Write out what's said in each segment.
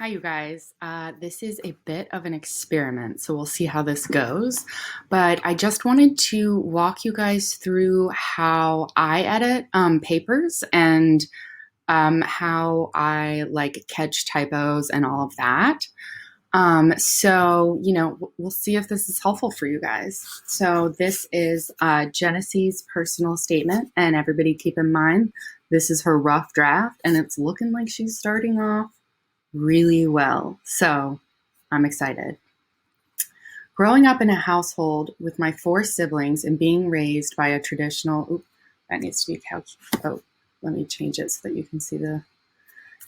Hi, you guys. This is a bit of an experiment, so we'll see how this goes. But I just wanted to walk you guys through how I edit papers and how I like catch typos and all of that. We'll see if this is helpful for you guys. So this is Jennessey's personal statement, and everybody keep in mind, this is her rough draft, and it's looking like she's starting off really well. So I'm excited. Growing up in a household with my four siblings and being raised by a traditional, that needs to be let me change it so that you can see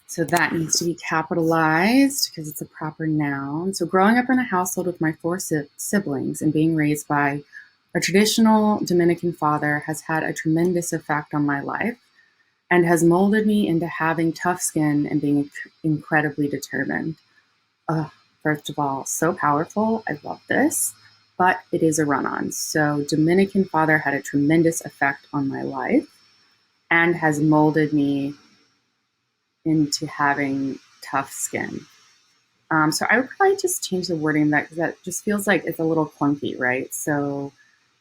so that needs to be capitalized because it's a proper noun. So growing up in a household with my four siblings and being raised by a traditional Dominican father has had a tremendous effect on my life and has molded me into having tough skin and being incredibly determined. First of all, so powerful. I love this, but it is a run-on. So Dominican father had a tremendous effect on my life and has molded me into having tough skin. So I would probably just change the wording of that because that just feels like it's a little clunky, right? So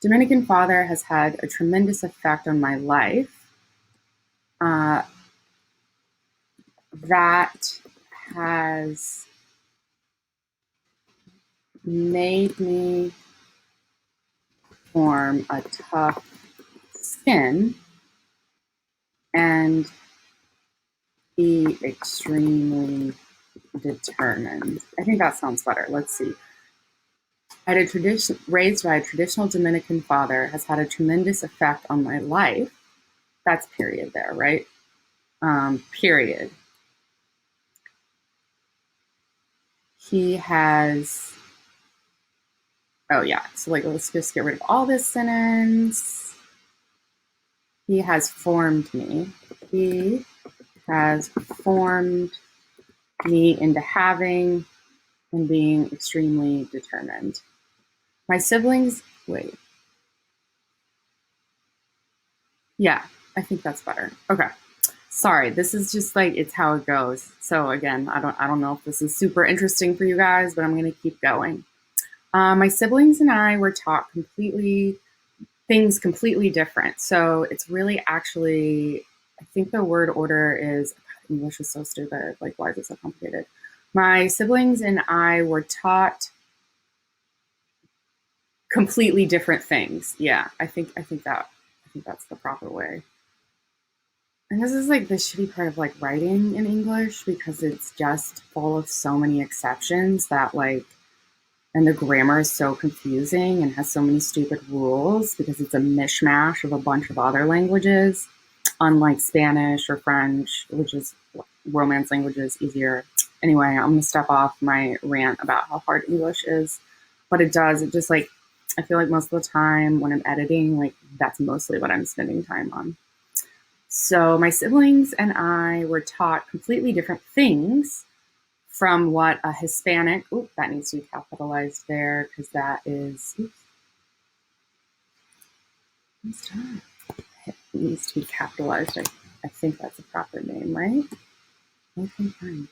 Dominican father has had a tremendous effect on my life. That has made me form a tough skin and be extremely determined. I think that sounds better. Let's see. Raised by a traditional Dominican father has had a tremendous effect on my life. That's period there, right? Period. He has, so let's just get rid of all this sentence. He has formed me. He has formed me into having and being extremely determined. My siblings, yeah, I think that's better. Okay. Sorry, this is just like, it's how it goes. So again, I don't know if this is super interesting for you guys, but I'm going to keep going. My siblings and I were taught things completely different. So it's really actually, I think the word order is, English is so stupid. Like, why is it so complicated? My siblings and I were taught completely different things. Yeah, I think that's the proper way. And this is like the shitty part of like writing in English because it's just full of so many exceptions that and the grammar is so confusing and has so many stupid rules because it's a mishmash of a bunch of other languages, unlike Spanish or French, which is Romance languages, easier. Anyway, I'm gonna step off my rant about how hard English is, but it just like, I feel like most of the time when I'm editing, that's mostly what I'm spending time on. So my siblings and I were taught completely different things from what a Hispanic, that needs to be capitalized there because that is, it needs to be capitalized. I think that's a proper name, right? Okay, fine.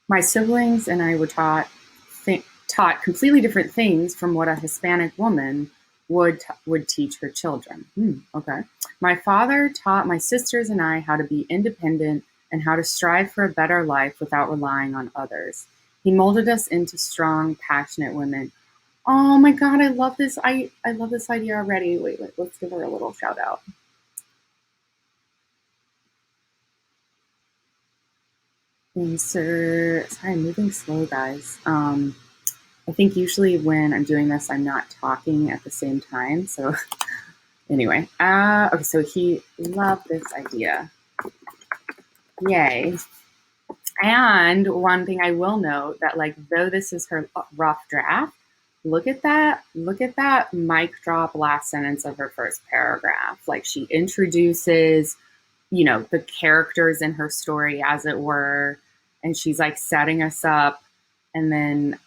My siblings and I were taught completely different things from what a Hispanic woman would teach her children. Okay. My father taught my sisters and I how to be independent and how to strive for a better life without relying on others. He molded us into strong, passionate women. Oh my God, I love this. I love this idea already. Wait, let's give her a little shout out. Sorry, I'm moving slow, guys. I think usually when I'm doing this, I'm not talking at the same time. So anyway, okay, so he loved this idea. Yay. And one thing I will note that though this is her rough draft, look at that mic drop last sentence of her first paragraph. She introduces, the characters in her story as it were, and she's setting us up. And then,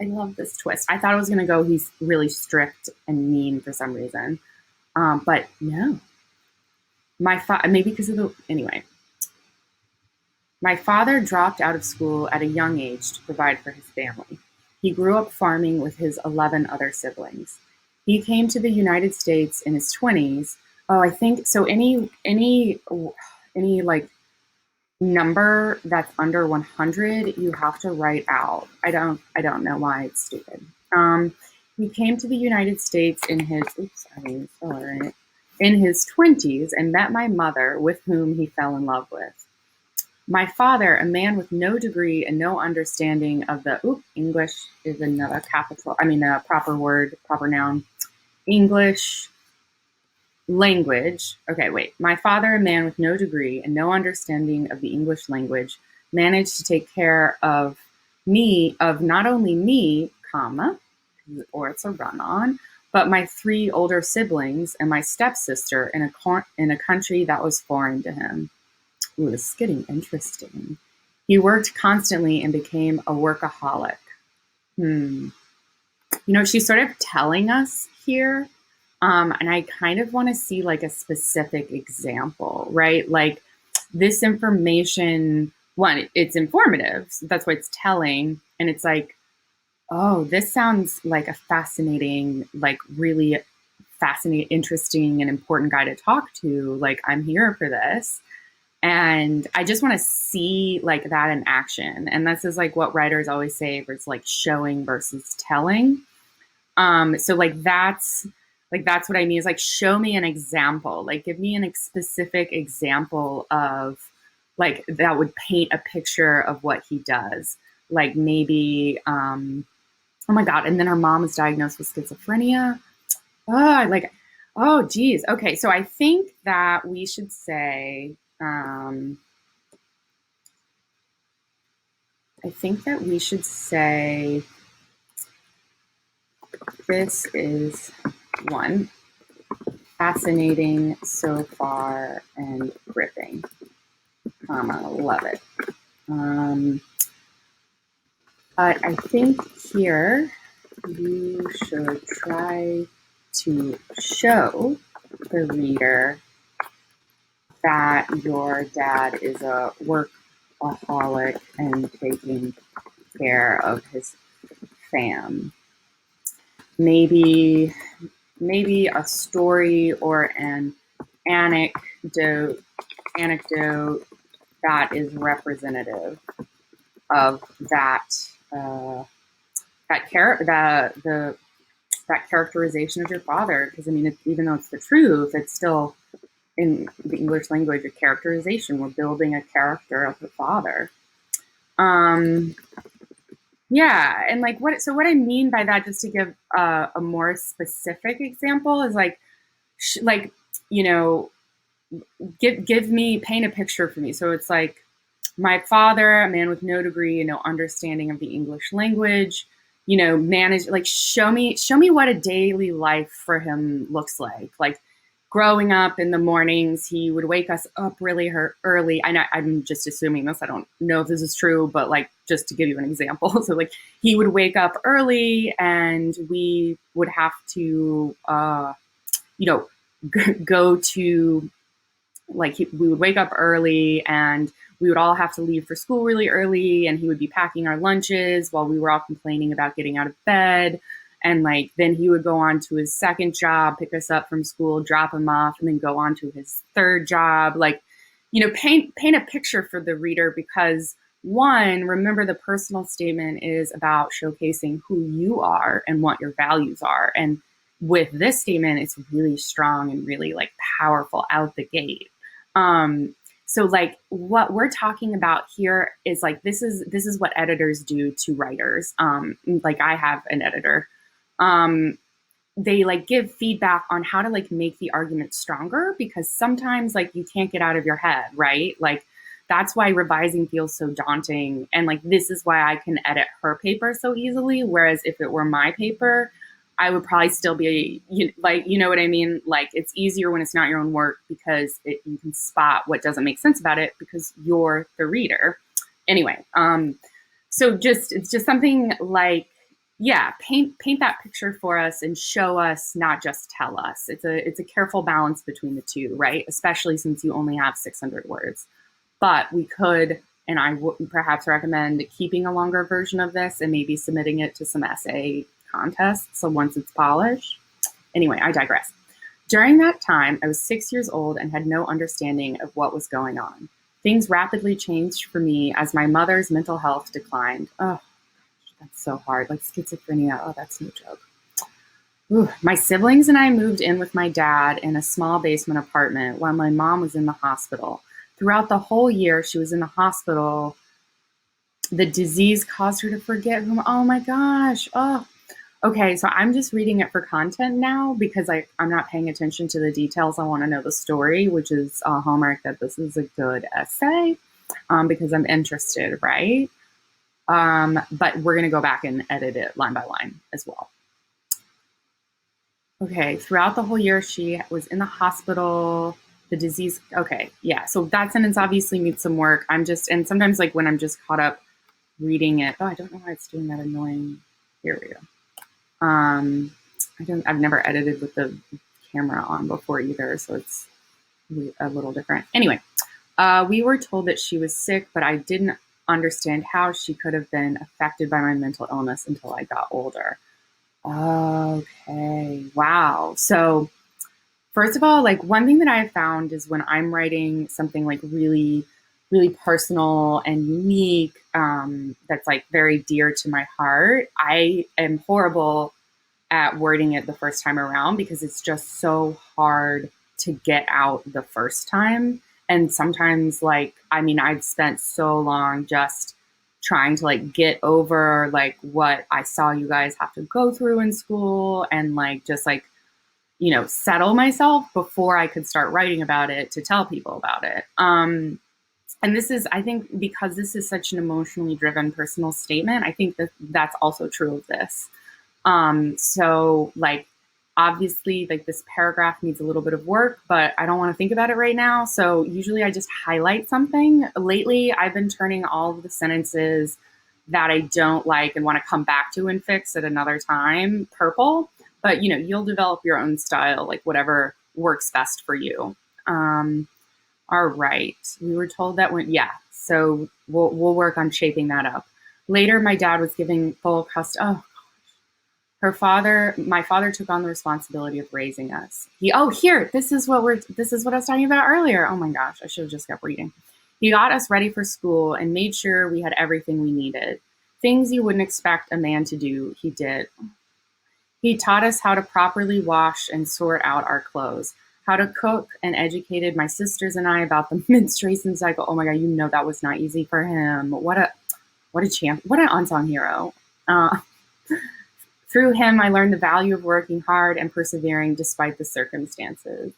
I love this twist. I thought it was going to go, he's really strict and mean for some reason. But no. Maybe because of the, anyway. My father dropped out of school at a young age to provide for his family. He grew up farming with his 11 other siblings. He came to the United States in his 20s. Oh, I think so. Any like number that's under 100, you have to write out. I don't know why it's stupid. He came to the United States in his in his 20s and met my mother, with whom he fell in love with. My father, a man with no degree and no understanding of the English is another a proper word, proper noun. English language. Okay, wait. My father, a man with no degree and no understanding of the English language, managed to take care of not only me, comma, or it's a run-on, but my three older siblings and my stepsister in a country that was foreign to him. Ooh, this is getting interesting. He worked constantly and became a workaholic. She's sort of telling us here, and I kind of want to see like a specific example, right? Like this information, one, it's informative. So that's what it's telling. And it's like, oh, this sounds like a fascinating, like really fascinating, interesting, and important guy to talk to. Like, I'm here for this. And I just want to see like that in action. And this is like what writers always say, where it's like showing versus telling. So that's what I mean is like, show me an example, like give me a specific example of like, that would paint a picture of what he does. Like maybe, oh my God. And then her mom is diagnosed with schizophrenia. Oh, geez. Okay. So I think that we should say, this is one, fascinating so far and gripping, comma, love it. But I think here you should try to show the reader that your dad is a workaholic and taking care of his fam. Maybe a story or an anecdote that is representative of that characterization of your father. Because I mean, even though it's the truth, it's still in the English language a characterization. We're building a character of the father. Yeah, and like what I mean by that, just to give a more specific example, is like paint a picture for me. So it's like, my father, a man with no degree and no understanding of the English language, show me what a daily life for him looks like. Like growing up in the mornings, he would wake us up really early. I'm just assuming this. I don't know if this is true, but like, just to give you an example. So like he would wake up early and we would have to, go to, like we would wake up early and we would all have to leave for school really early, and he would be packing our lunches while we were all complaining about getting out of bed. And like, then he would go on to his second job, pick us up from school, drop him off, and then go on to his third job. Like, paint a picture for the reader, because one, remember the personal statement is about showcasing who you are and what your values are. And with this statement, it's really strong and really like powerful out the gate. So like what we're talking about here is like, this is what editors do to writers. Like I have an editor. They like give feedback on how to like make the argument stronger, because sometimes like you can't get out of your head, right? Like that's why revising feels so daunting. And like, this is why I can edit her paper so easily. Whereas if it were my paper, I would probably still be you know what I mean? Like it's easier when it's not your own work, because you can spot what doesn't make sense about it because you're the reader. Anyway, so it's just something like yeah, paint that picture for us and show us, not just tell us. It's a careful balance between the two, right? Especially since you only have 600 words. But we could, and I would perhaps recommend keeping a longer version of this and maybe submitting it to some essay contests. So once it's polished. Anyway, I digress. During that time, I was 6 years old and had no understanding of what was going on. Things rapidly changed for me as my mother's mental health declined. Oh, that's so hard. Like schizophrenia. Oh, that's no joke. Ooh. My siblings and I moved in with my dad in a small basement apartment while my mom was in the hospital. Throughout the whole year she was in the hospital, the disease caused her to forget whom. Oh my gosh. Oh, okay. So I'm just reading it for content now because I'm not paying attention to the details. I want to know the story, which is a hallmark that this is a good essay, because I'm interested, right? But we're going to go back and edit it line by line as well. Okay, throughout the whole year, she was in the hospital. The disease. Okay, yeah. So that sentence obviously needs some work. And sometimes like when I'm just caught up reading it. Oh, I don't know why it's doing that annoying. Here we go. I've never edited with the camera on before either, so it's a little different. Anyway, we were told that she was sick, but I didn't understand how she could have been affected by my mental illness until I got older. Okay. Wow. So first of all, like one thing that I've found is when I'm writing something like really, really personal and unique, that's like very dear to my heart, I am horrible at wording it the first time around because it's just so hard to get out the first time. And sometimes like, I mean, I've spent so long just trying to like get over like what I saw you guys have to go through in school and like just like, settle myself before I could start writing about it to tell people about it. And this is, I think, because this is such an emotionally driven personal statement, I think that that's also true of this. So like, obviously like this paragraph needs a little bit of work, but I don't want to think about it right now. So usually I just highlight something. Lately, I've been turning all of the sentences that I don't like and want to come back to and fix at another time purple. But you'll develop your own style, like whatever works best for you. All right. We were told that so we'll work on shaping that up. Later, my dad was giving full custody. Oh, my father took on the responsibility of raising us. This is what I was talking about earlier. Oh my gosh, I should have just kept reading. He got us ready for school and made sure we had everything we needed. Things you wouldn't expect a man to do, he did. He taught us how to properly wash and sort out our clothes, how to cook, and educated my sisters and I about the menstruation cycle. Oh my God, that was not easy for him. What a champ! What an unsung hero. Through him, I learned the value of working hard and persevering despite the circumstances.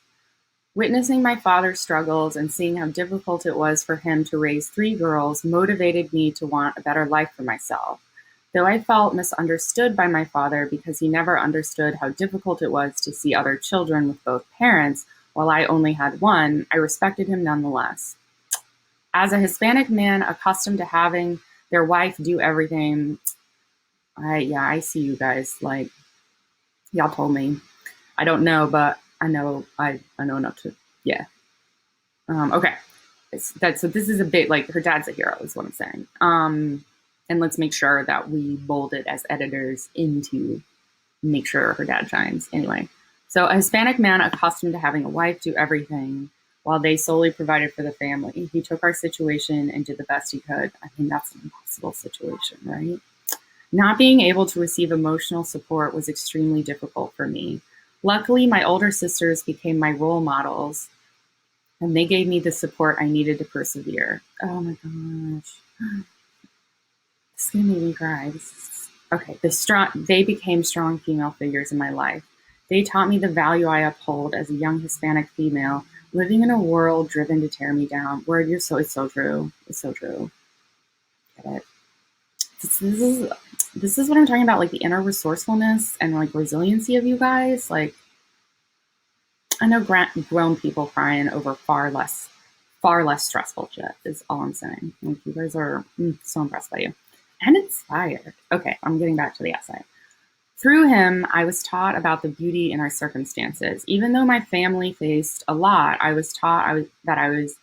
Witnessing my father's struggles and seeing how difficult it was for him to raise 3 girls motivated me to want a better life for myself. Though I felt misunderstood by my father because he never understood how difficult it was to see other children with both parents while I only had one, I respected him nonetheless. As a Hispanic man accustomed to having their wife do everything, I see you guys. Like, y'all told me. I don't know, but I know enough to, yeah. Okay. So this is a bit like her dad's a hero is what I'm saying. And let's make sure that we bold it as editors into make sure her dad shines. Anyway, so a Hispanic man accustomed to having a wife do everything while they solely provided for the family. He took our situation and did the best he could. I mean, that's an impossible situation, right? Not being able to receive emotional support was extremely difficult for me. Luckily, my older sisters became my role models, and they gave me the support I needed to persevere. Oh my gosh. This is going to make me cry. Okay, they became strong female figures in my life. They taught me the value I uphold as a young Hispanic female, living in a world driven to tear me down. Word, it's so true. It's so true. Get it. This is what I'm talking about, like the inner resourcefulness and like resiliency of you guys. Like, I know grown people crying over far less stressful shit is all I'm saying. Like, you guys are so impressed by you. and inspired. Okay, I'm getting back to the essay. Through him, I was taught about the beauty in our circumstances. Even though my family faced a lot, I was taught that I was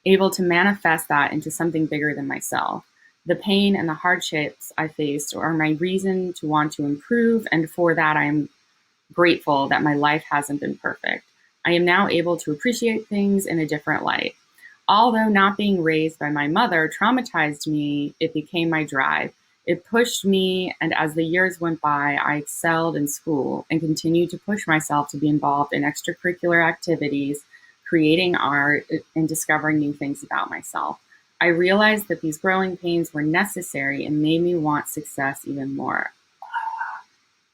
able to manifest that into something bigger than myself. The pain and the hardships I faced are my reason to want to improve, and for that, I am grateful that my life hasn't been perfect. I am now able to appreciate things in a different light. Although not being raised by my mother traumatized me, it became my drive. It pushed me, and as the years went by, I excelled in school and continued to push myself to be involved in extracurricular activities, creating art, and discovering new things about myself. I realized that these growing pains were necessary and made me want success even more.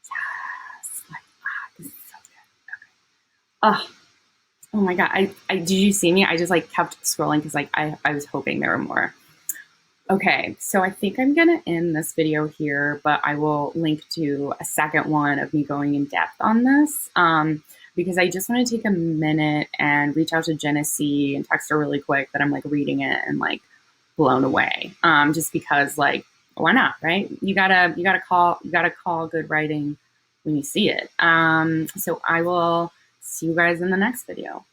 Yes, like, this is so good. Okay. Oh my God. Did you see me? I just like kept scrolling because like I was hoping there were more. Okay, so I think I'm gonna end this video here, but I will link to a second one of me going in depth on this because I just want to take a minute and reach out to Jennessey and text her really quick that I'm like reading it and like blown away. Just because like why not, right? You gotta call good writing when you see it. So I will see you guys in the next video.